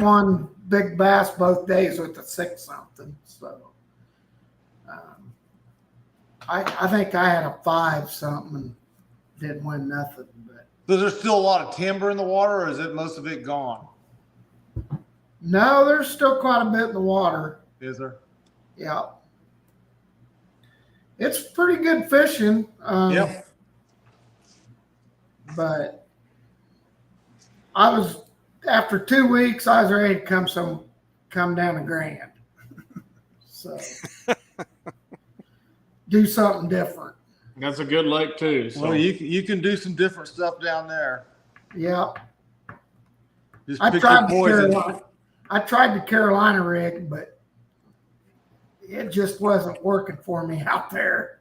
won big bass both days with a 6 something. So I think I had a 5 something and didn't win nothing. But So there's still a lot of timber in the water, or is it most of it gone? no, there's still quite a bit in the water. Is there? Yeah. It's pretty good fishing. Yep. But after 2 weeks, I was ready to come down to Grand. So do something different. That's a good lake too. So Well, you can do some different stuff down there. Yeah. Just I pick your tried poison. the Carolina rig, but it just wasn't working for me out there.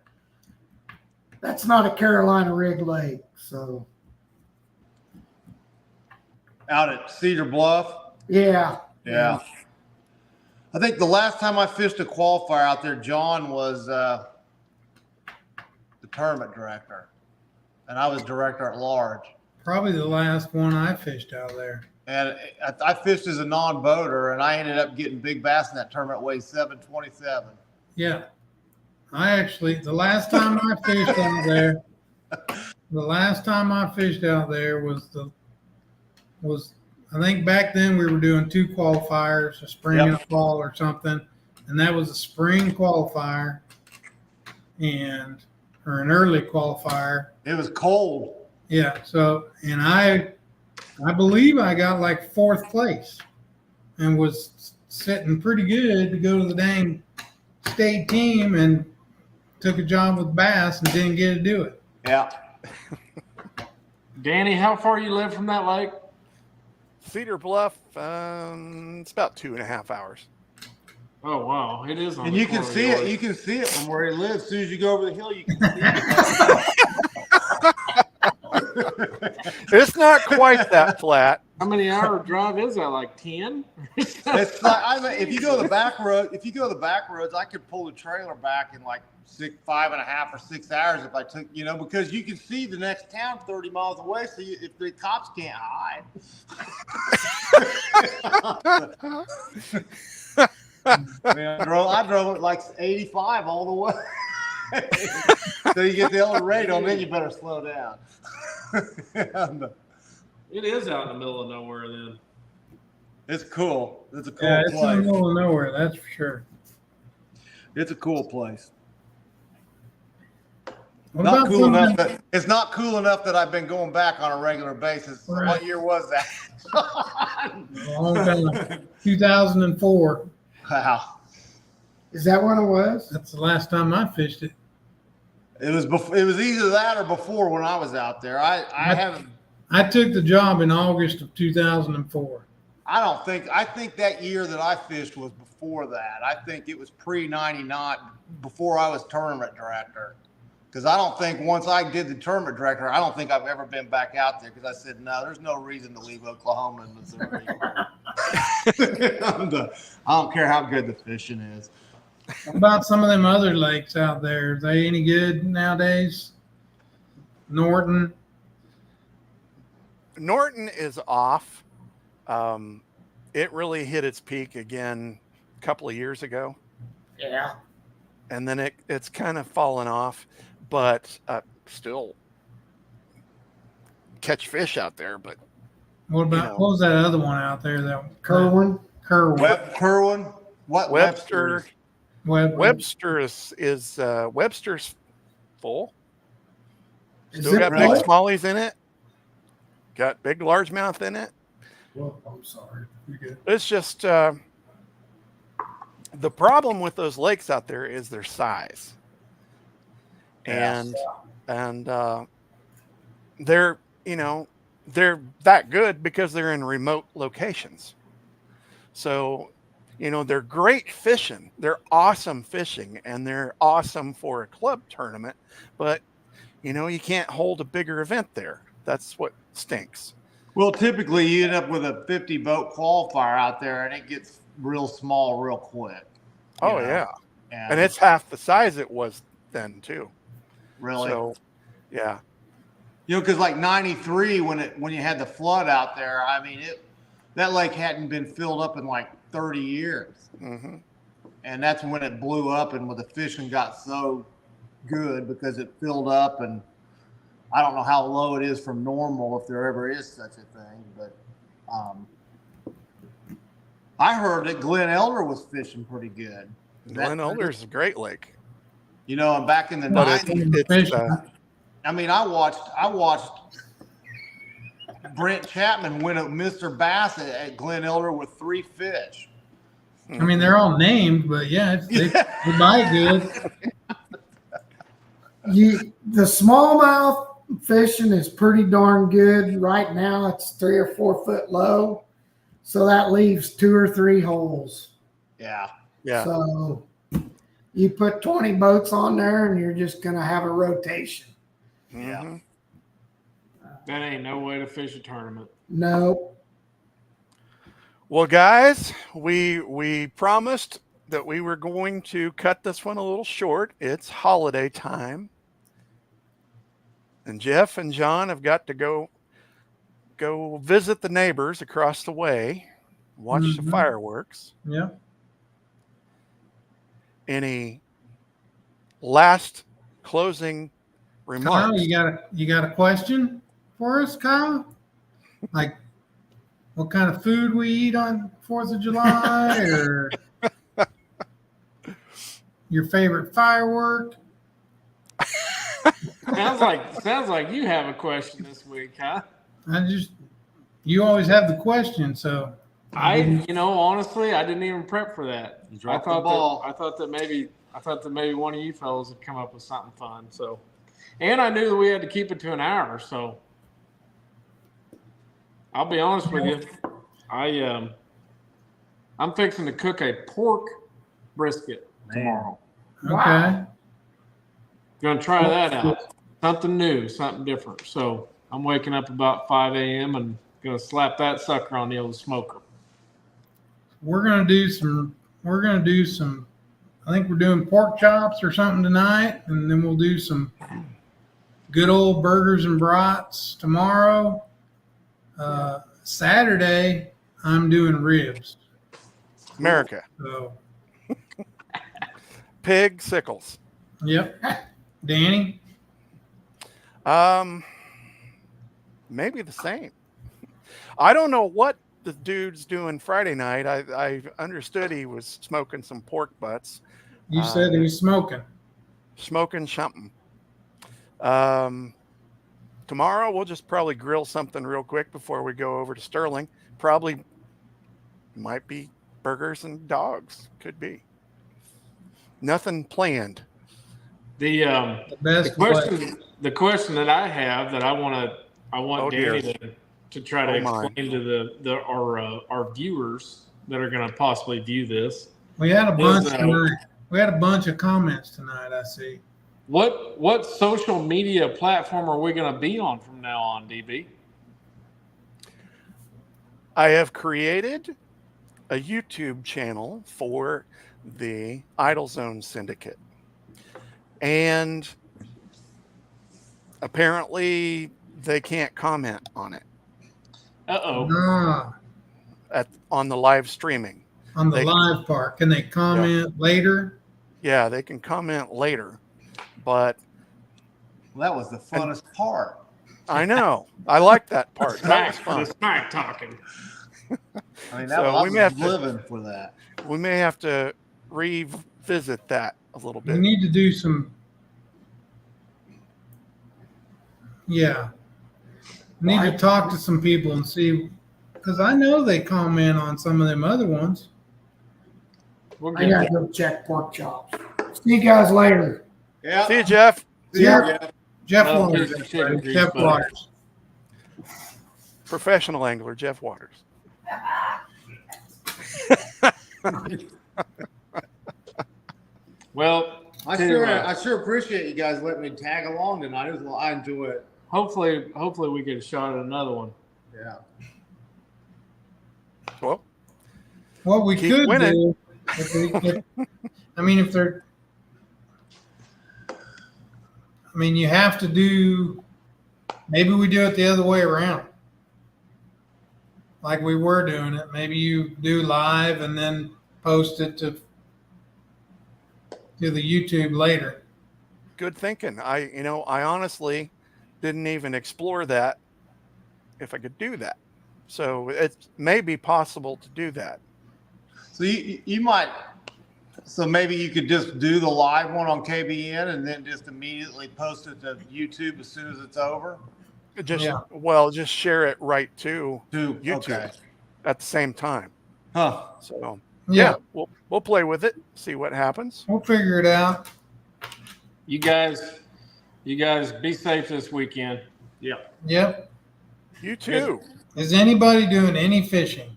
That's not a Carolina rig lake. So Out at Cedar Bluff. yeah. Yeah. I think the last time I fished a qualifier out there, John was the tournament director, and I was director at large. Probably the last one I fished out there. And I fished as a non-boater, and I ended up getting big bass in that tournament, weighed 727. Yeah. The last time I fished out there, was I think back then we were doing 2 qualifiers, a spring and a fall or something. And that was a spring qualifier or an early qualifier. It was cold. Yeah. So, and I believe I got like 4th place and was sitting pretty good to go to the dang state team and took a job with bass and didn't get to do it. Yeah. Danny, how far you live from that lake? Cedar Bluff, it's about 2.5 hours. Oh wow, it is. On And the you can corner of see it. yours. You can see it from where he lives. As soon as you go over the hill, you can see it. It's not quite that flat. How many hour drive is that? Like 10? It's like if you go the back road, I could pull the trailer back in like 5.5 or 6 hours if I took, because you can see the next town 30 miles away. So if the cops can't hide. I drove it like 85 all the way. So you get the El Dorado, then you better slow down. It is out in the middle of nowhere then. It's cool. It's a cool Yeah, it's in the place. middle of nowhere, that's for sure. It's a cool place. What Not about cool something- enough that it's not cool enough that I've been going back on a regular basis. Right. What year was that? A long time. 2004. Wow. Is that what it was? That's the last time I fished it. It was before, it was either that or before when I was out there. I haven't. I took the job in August of 2004. I think that year that I fished was before that. I think it was pre-99, before I was tournament director. Because I don't think once I did the tournament director, I don't think I've ever been back out there because I said, no, there's no reason to leave Oklahoma and Missouri. I don't care how good the fishing is. What about some of them other lakes out there? Are they any good nowadays? Norton. Norton is off. It really hit its peak again a couple of years ago. Yeah. And then it's kind of fallen off, but still catch fish out there. But What about what was that other one out there? That Kerwin. Kerwin? What Webster? Webster's full. Is Still it got really? big smallies in it. Got big largemouth in it. Well, I'm sorry. You're good. It's just the problem with those lakes out there is their size, and they're that good because they're in remote locations. So they're great fishing. They're awesome fishing, and they're awesome for a club tournament. But you can't hold a bigger event there. That's what stinks. Well, typically you end up with a 50 boat qualifier out there, and it gets real small real quick. Oh yeah, and it's half the size it was then too. Really? So, yeah. Because like '93 when you had the flood out there, I mean that lake hadn't been filled up in like 30 years, and that's when it blew up, and when the fishing got so good because it filled up, and I don't know how low it is from normal if there ever is such a thing, but I heard that Glen Elder was fishing pretty good. Glen Elder is a great lake. And back in the But 90s, I mean, I watched Brent Chapman win a Mr. Bass at Glen Elder with 3 fish. I mean, they're all named, but yeah, they bite good. The smallmouth fishing is pretty darn good right now. It's 3 or 4 foot low, so that leaves 2 or 3 holes. Yeah. So you put 20 boats on there, and you're just gonna have a rotation. Yeah. That ain't no way to fish a tournament. No. Well, guys, we promised that we were going to cut this one a little short. It's holiday time. And Jeff and John have got to go visit the neighbors across the way, watch the fireworks. Yeah. Any last closing remarks? Kyle, you got a question for us, Kyle? Like what kind of food we eat on 4th of July, or your favorite firework? Sounds like you have a question this week, huh? You always have the question, so Honestly, I didn't even prep for that. You dropped the ball. I thought that maybe one of you fellows would come up with something fun. So, and I knew that we had to keep it to an hour. So, I'll be honest with you, I'm fixing to cook a pork brisket tomorrow. Okay. Gonna try that out. Something new, something different. So I'm waking up about 5 a.m. and gonna slap that sucker on the old smoker. We're gonna do some. I think we're doing pork chops or something tonight, and then we'll do some good old burgers and brats tomorrow. Saturday, I'm doing ribs. America. So, Pig sickles. yep. Danny? Maybe the same. I don't know what the dude's doing Friday night. I understood he was smoking some pork butts. You said he was smoking. Smoking something. Tomorrow we'll just probably grill something real quick before we go over to Sterling. Probably might be burgers and dogs. Could be. Nothing planned. The question that I have that I want Danny to try to explain to our viewers that are going to possibly view this. We had a bunch tonight. We had a bunch of comments tonight, I see. What social media platform are we going to be on from now on, DB? I have created a YouTube channel for the Idle Zone Syndicate. And apparently they can't comment on it. Uh-oh. On the live streaming. On the live part. Can they comment later? Yeah, they can comment later. But that was the funnest part. I know. I like that part. That was fun. The smack talking. I mean, we may have living for that. We may have to revisit that a little bit. We need to do some. Yeah. We need to talk to some people and see, because I know they comment on some of them other ones. I gotta go check pork chops. See you guys later. Yeah. See you, Jeff. See you, Jeff Waters. Jeff Waters. Professional angler, Jeff Waters. Well, I sure appreciate you guys letting me tag along tonight. I enjoy it. Hopefully we get a shot at another one. Yeah. Well, what we could winning. do, if they're, you have to do, maybe we do it the other way around. Like we were doing it. Maybe you do live and then post it to the YouTube later. Good thinking. I honestly didn't even explore that if I could do that. So it may be possible to do that. So you might. So maybe you could just do the live one on KBN and then just immediately post it to YouTube as soon as it's over. Just share it right to YouTube at the same time. Huh. So yeah, we'll play with it, see what happens. We'll figure it out. You guys be safe this weekend. Yep. Yep. You too. Is anybody doing any fishing?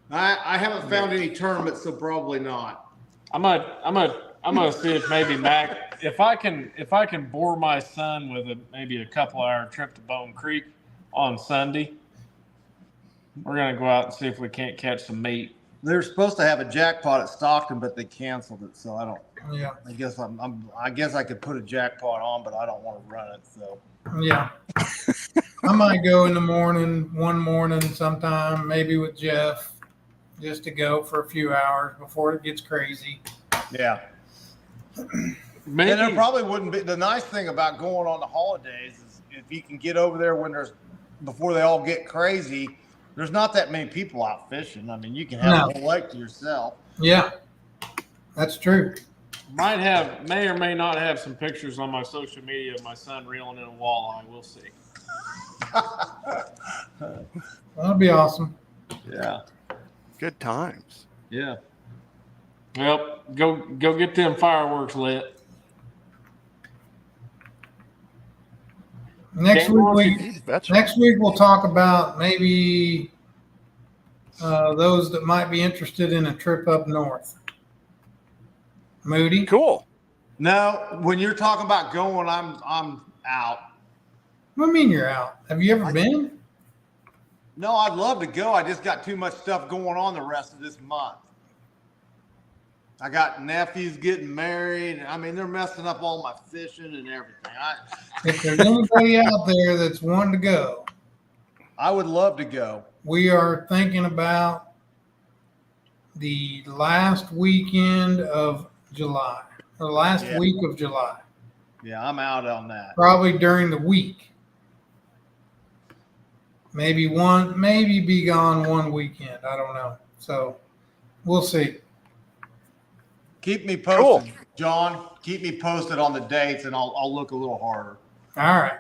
I haven't found any tournaments, so probably not. I'm gonna see if maybe Mac, if I can bore my son with maybe a couple hour trip to Bone Creek on Sunday. We're gonna go out and see if we can't catch some meat. They're supposed to have a jackpot at Stockton, but they canceled it. So I don't. Yeah. I guess I could put a jackpot on, but I don't want to run it. So. Yeah. I might go in the morning, one morning sometime, maybe with Jeff, just to go for a few hours before it gets crazy. Yeah. Maybe. And there probably wouldn't be. The nice thing about going on the holidays is if you can get over there before they all get crazy, there's not that many people out fishing. I mean, you can have the whole lake to yourself. Yeah, that's true. May or may not have some pictures on my social media of my son reeling in a walleye. We'll see. That'll be awesome. Yeah. Yeah. Good times. Yeah. Well, go get them fireworks lit. Next Dan, week, You betcha. next week we'll talk about maybe those that might be interested in a trip up north. Moody. Cool. No, when you're talking about going, I'm out. What do you mean you're out? Have you ever been? No, I'd love to go. I just got too much stuff going on the rest of this month. I got nephews getting married. I mean, they're messing up all my fishing and everything. If there's anybody out there that's wanting to go, I would love to go. we are thinking about the last weekend of July, or last Yeah. week of July, Yeah, I'm out on that. probably during the week. Maybe be gone one weekend. I don't know. So we'll see. Keep me posted, John. Keep me posted on the dates, and I'll look a little harder. All right.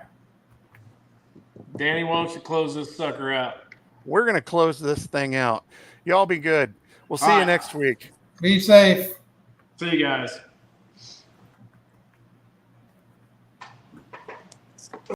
Danny, why don't you close this sucker out? We're going to close this thing out. Y'all be good. We'll see All you right. next week. Be safe. See you guys.